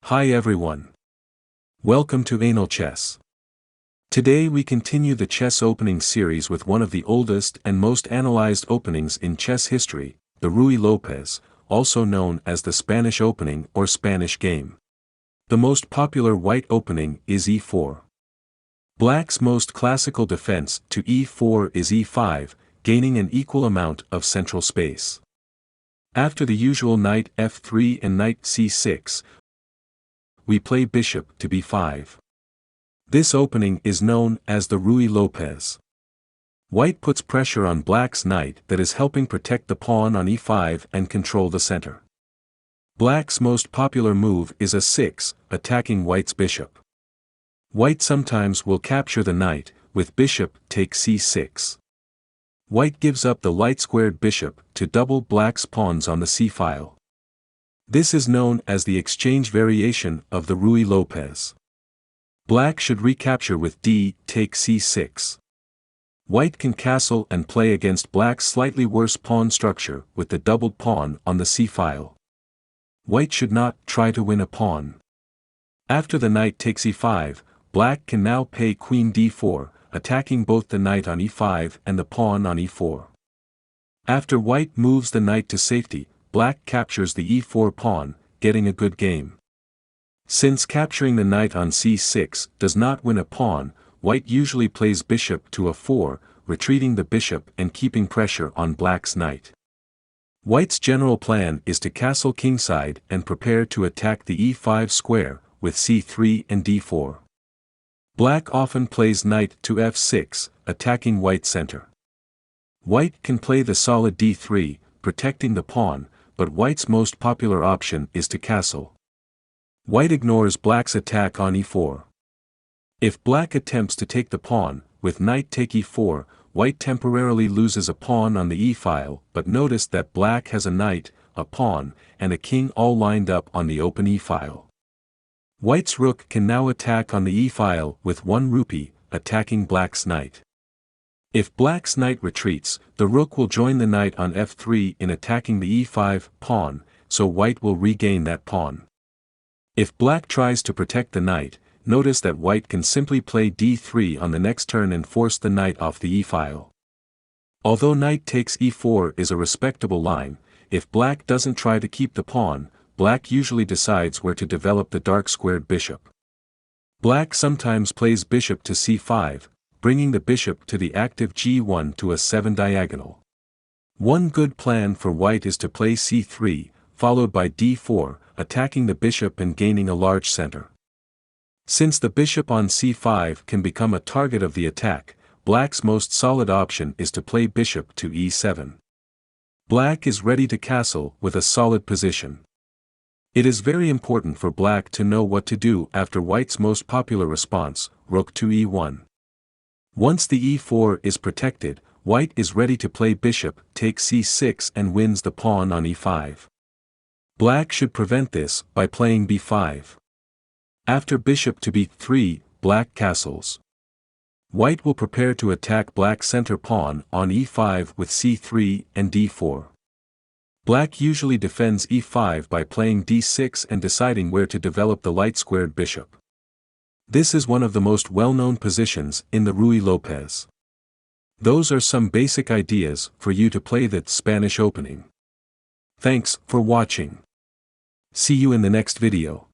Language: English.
Hi everyone. Welcome to Anal Chess. Today we continue the chess opening series with one of the oldest and most analyzed openings in chess history, the Ruy López, also known as the Spanish opening or Spanish game. The most popular white opening is e4. Black's most classical defense to e4 is e5, gaining an equal amount of central space. After the usual knight f3 and knight c6, we play bishop to b5. This opening is known as the Ruy López. White puts pressure on black's knight that is helping protect the pawn on e5 and control the center. Black's most popular move is a6, attacking white's bishop. White sometimes will capture the knight, with bishop takes c6. White gives up the light-squared bishop to double black's pawns on the c-file. This is known as the exchange variation of the Ruy López. Black should recapture with d take c6. White can castle and play against black's slightly worse pawn structure with the doubled pawn on the c-file. White should not try to win a pawn. After the knight takes e5, black can now play queen d4, attacking both the knight on e5 and the pawn on e4. After white moves the knight to safety, black captures the e4 pawn, getting a good game. Since capturing the knight on c6 does not win a pawn, white usually plays bishop to a4, retreating the bishop and keeping pressure on black's knight. White's general plan is to castle kingside and prepare to attack the e5 square, with c3 and d4. Black often plays knight to f6, attacking white's center. White can play the solid d3, protecting the pawn, but white's most popular option is to castle. White ignores black's attack on e4. If black attempts to take the pawn, with knight take e4, white temporarily loses a pawn on the e-file, but notice that black has a knight, a pawn, and a king all lined up on the open e-file. White's rook can now attack on the e-file with one rupee, attacking black's knight. If black's knight retreats, the rook will join the knight on f3 in attacking the e5 pawn, so white will regain that pawn. If black tries to protect the knight, notice that white can simply play d3 on the next turn and force the knight off the e-file. Although knight takes e4 is a respectable line, if black doesn't try to keep the pawn, black usually decides where to develop the dark-squared bishop. Black sometimes plays bishop to c5, bringing the bishop to the active g1 to a 7 diagonal. One good plan for white is to play c3, followed by d4, attacking the bishop and gaining a large center. Since the bishop on c5 can become a target of the attack, black's most solid option is to play bishop to e7. Black is ready to castle with a solid position. It is very important for black to know what to do after white's most popular response, rook to e1. Once the e4 is protected, white is ready to play bishop takes c6 and wins the pawn on e5. Black should prevent this by playing b5. After bishop to b3, black castles. White will prepare to attack black's center pawn on e5 with c3 and d4. Black usually defends e5 by playing d6 and deciding where to develop the light-squared bishop. This is one of the most well-known positions in the Ruy López. Those are some basic ideas for you to play the Spanish opening. Thanks for watching. See you in the next video.